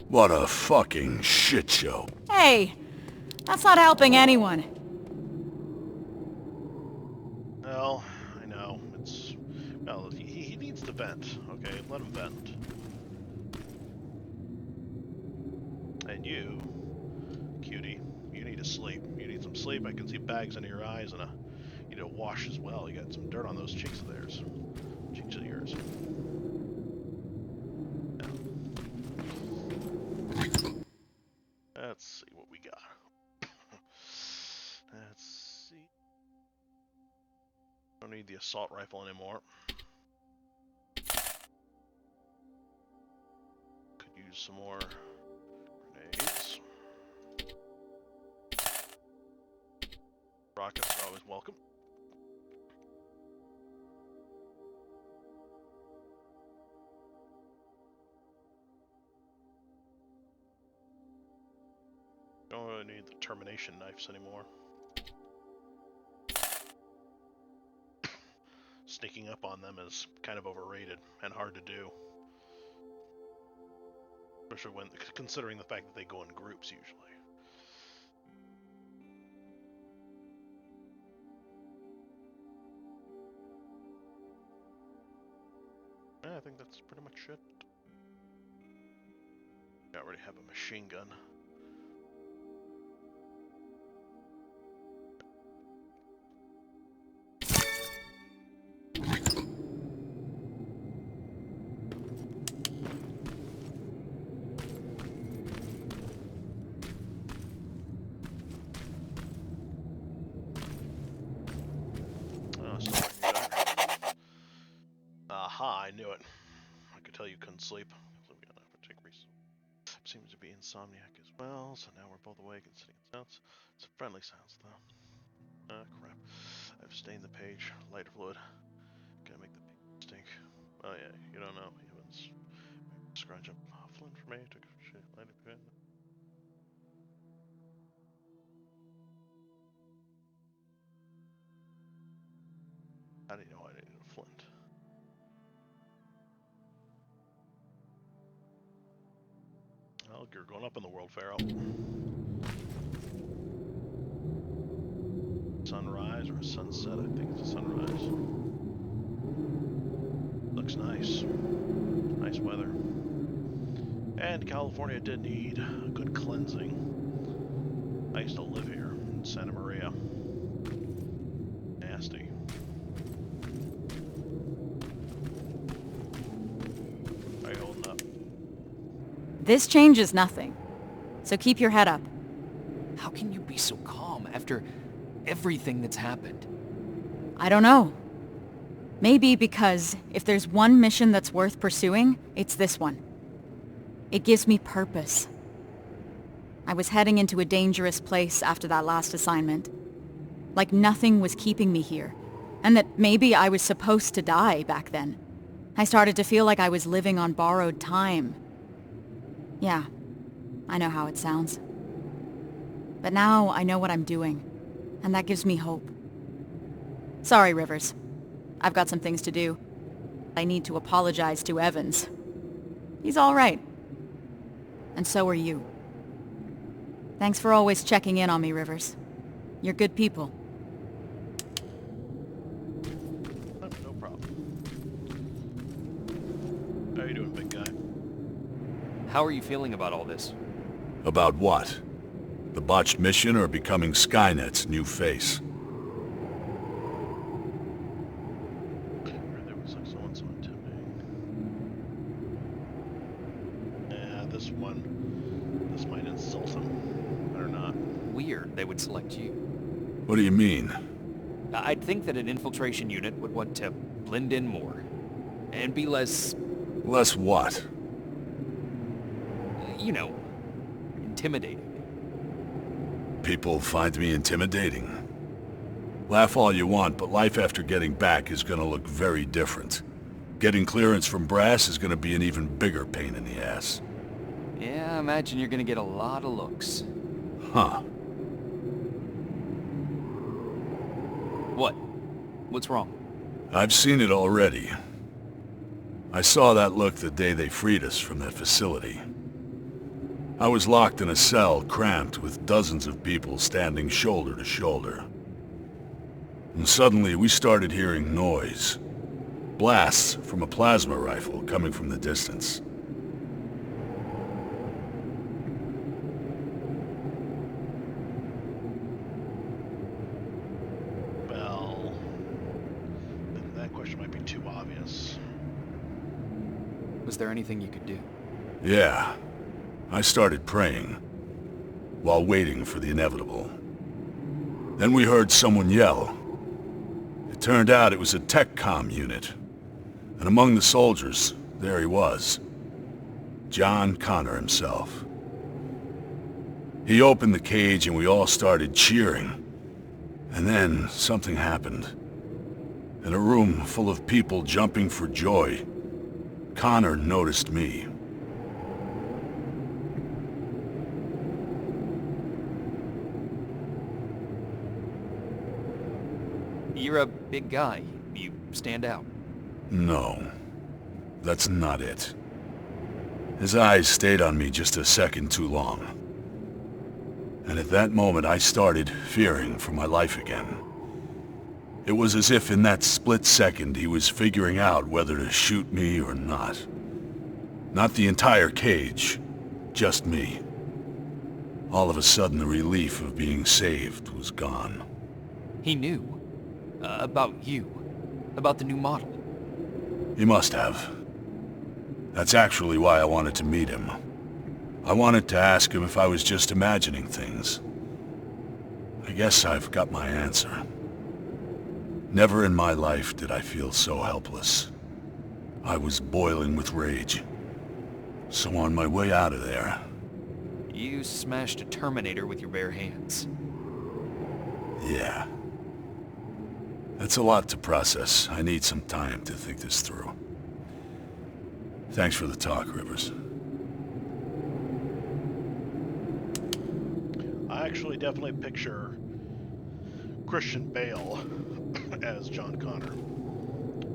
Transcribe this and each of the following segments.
What a fucking shit show. Hey, that's not helping anyone. Well, I know. Well, he needs to vent, okay? Let him vent. And you, cutie, you need to sleep. You need some sleep. I can see bags under your eyes and you need a wash as well. You got some dirt on those cheeks of theirs. Cheeks of yours. Let's see what we got. Let's see. Don't need the assault rifle anymore. Could use some more grenades. Rockets are always welcome. Don't really need the termination knives anymore. Sneaking up on them is kind of overrated and hard to do. Especially when considering the fact that they go in groups usually. Yeah, I think that's pretty much it. I already have a machine gun. Aha, I knew it. I could tell you couldn't sleep. Seems to be insomniac as well, so now we're both awake and sitting in sounds. It's friendly sounds, though. Ah, crap. I've stained the page. Light fluid. Gonna make the page stink. Oh, yeah, you don't know. Evans. Scrunch up. Flint for me. Took a shit. Light it. How do you know I needed a flint? Well, you're going up in the world, Pharaoh. Sunrise or a sunset, I think it's a sunrise. Looks nice. Nice weather. And California did need a good cleansing. I used to live here in Santa Maria. Nasty. How are you holding up? This changes nothing. So keep your head up. How can you be so calm after everything that's happened? I don't know. Maybe because if there's one mission that's worth pursuing, it's this one. It gives me purpose. I was heading into a dangerous place after that last assignment. Like nothing was keeping me here, and that maybe I was supposed to die back then. I started to feel like I was living on borrowed time. Yeah, I know how it sounds. But now I know what I'm doing, and that gives me hope. Sorry, Rivers. I've got some things to do. I need to apologize to Evans. He's all right. And so are you. Thanks for always checking in on me, Rivers. You're good people. No problem. How are you doing, big guy? How are you feeling about all this? About what? The botched mission or becoming Skynet's new face? There was like someone so intimidating. Yeah, this might insult him. Or not. Weird they would select you. What do you mean? I'd think that an infiltration unit would want to blend in more. And be less, Less what? you know, intimidating. People find me intimidating. Laugh all you want, but life after getting back is gonna look very different. Getting clearance from Brass is gonna be an even bigger pain in the ass. Yeah, I imagine you're gonna get a lot of looks. Huh. What? What's wrong? I've seen it already. I saw that look the day they freed us from that facility. I was locked in a cell, cramped, with dozens of people standing shoulder to shoulder. And suddenly we started hearing noise. Blasts from a plasma rifle coming from the distance. Well, then that question might be too obvious. Was there anything you could do? Yeah. I started praying, while waiting for the inevitable. Then we heard someone yell. It turned out it was a tech comm unit. And among the soldiers, there he was. John Connor himself. He opened the cage and we all started cheering. And then something happened. In a room full of people jumping for joy, Connor noticed me. You're a big guy. You stand out. No, that's not it. His eyes stayed on me just a second too long. And at that moment I started fearing for my life again. It was as if in that split second he was figuring out whether to shoot me or not. Not the entire cage, just me. All of a sudden the relief of being saved was gone. He knew. About you. About the new model. He must have. That's actually why I wanted to meet him. I wanted to ask him if I was just imagining things. I guess I've got my answer. Never in my life did I feel so helpless. I was boiling with rage. So on my way out of there... You smashed a Terminator with your bare hands. Yeah. That's a lot to process. I need some time to think this through. Thanks for the talk, Rivers. I actually definitely picture Christian Bale as John Connor.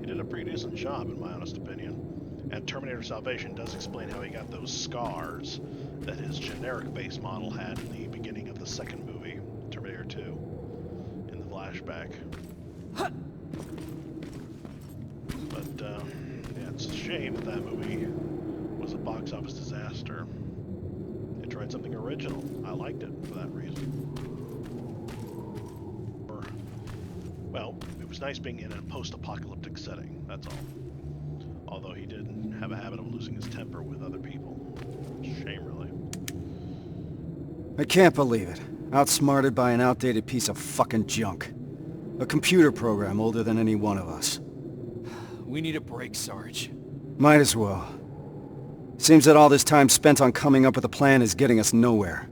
He did a pretty decent job, in my honest opinion. And Terminator Salvation does explain how he got those scars that his generic base model had in the beginning of the second movie, Terminator 2, in the flashback. But, yeah, it's a shame that that movie was a box office disaster. They tried something original. I liked it for that reason. Well, it was nice being in a post-apocalyptic setting, that's all. Although he did have a habit of losing his temper with other people. Shame, really. I can't believe it. Outsmarted by an outdated piece of fucking junk. A computer program older than any one of us. We need a break, Sarge. Might as well. Seems that all this time spent on coming up with a plan is getting us nowhere.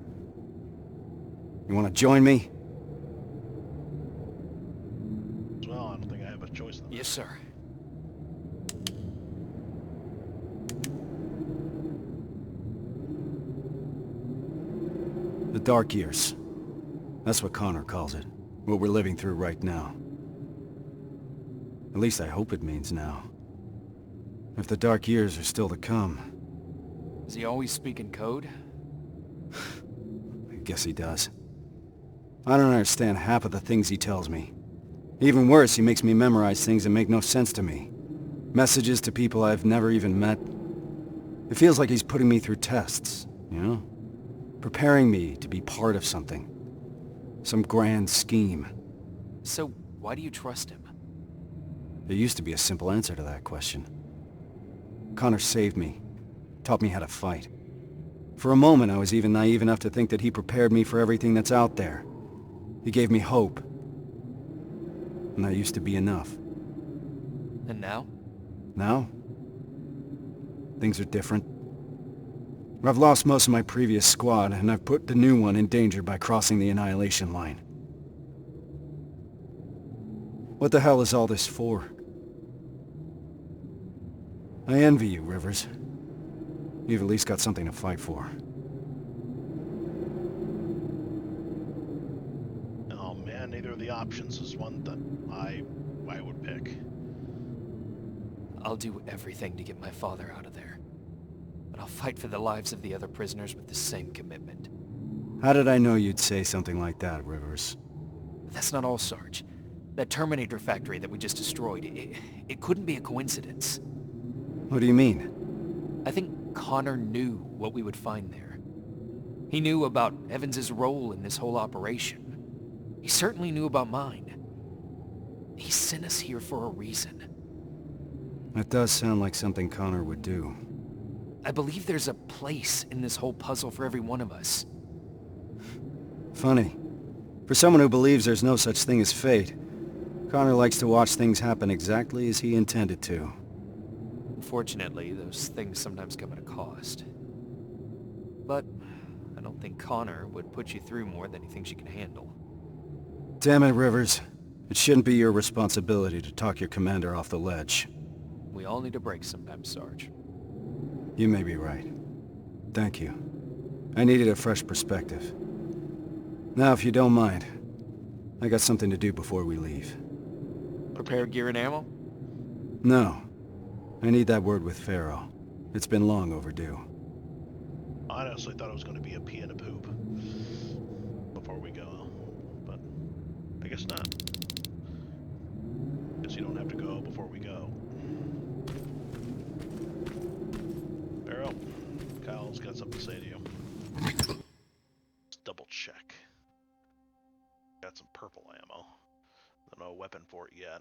You want to join me? Well, I don't think I have a choice in that. Yes, sir. The dark years. That's what Connor calls it. What we're living through right now. At least I hope it means now. If the dark years are still to come. Does he always speak in code? I guess he does. I don't understand half of the things he tells me. Even worse, he makes me memorize things that make no sense to me. Messages to people I've never even met. It feels like he's putting me through tests, you know? Preparing me to be part of something. Some grand scheme. So, why do you trust him? There used to be a simple answer to that question. Connor saved me. Taught me how to fight. For a moment, I was even naive enough to think that he prepared me for everything that's out there. He gave me hope. And that used to be enough. And now? Now? Things are different. I've lost most of my previous squad, and I've put the new one in danger by crossing the annihilation line. What the hell is all this for? I envy you, Rivers. You've at least got something to fight for. Oh man, neither of the options is one that I would pick. I'll do everything to get my father out of there. but I'll fight for the lives of the other prisoners with the same commitment. How did I know you'd say something like that, Rivers? That's not all, Sarge. That Terminator factory that we just destroyed, it couldn't be a coincidence. What do you mean? I think Connor knew what we would find there. He knew about Evans's role in this whole operation. He certainly knew about mine. He sent us here for a reason. That does sound like something Connor would do. I believe there's a place in this whole puzzle for every one of us. Funny. For someone who believes there's no such thing as fate, Connor likes to watch things happen exactly as he intended to. Unfortunately, those things sometimes come at a cost. But I don't think Connor would put you through more than he thinks you can handle. Damn it, Rivers. It shouldn't be your responsibility to talk your commander off the ledge. We all need a break sometimes, Sarge. You may be right. Thank you. I needed a fresh perspective. Now, if you don't mind, I got something to do before we leave. Prepare gear and ammo? No. I need that word with Pharaoh. It's been long overdue. I honestly thought it was going to be a pee and a poop before we go, but I guess not. Guess you don't have to go before we go. Pharaoh, Kyle's got something to say to you. Let's double check. Got some purple ammo. No weapon for it yet.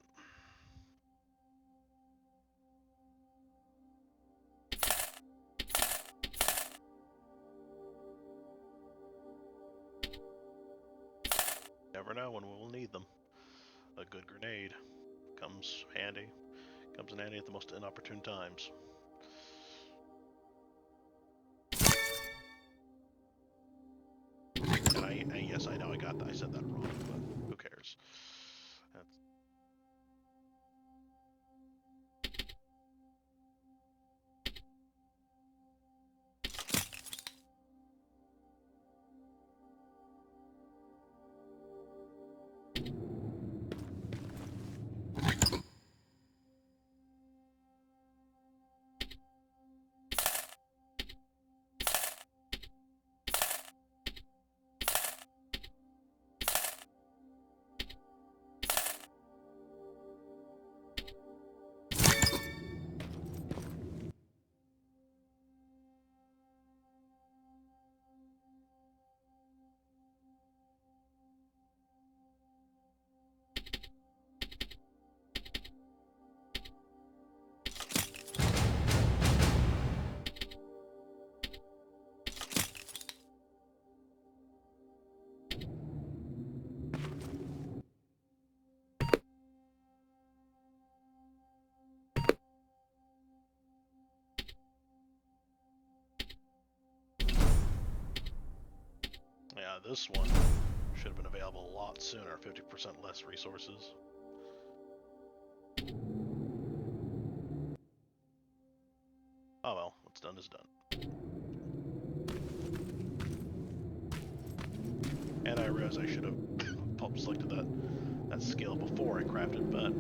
Never know when we'll need them. A good grenade comes handy. Comes in handy at the most inopportune times. And yes, I know I said that wrong, but who cares? That's... Yeah, this one should have been available a lot sooner, 50% less resources. Oh well, what's done is done. And I realized I should have pulp selected that skill before I crafted, but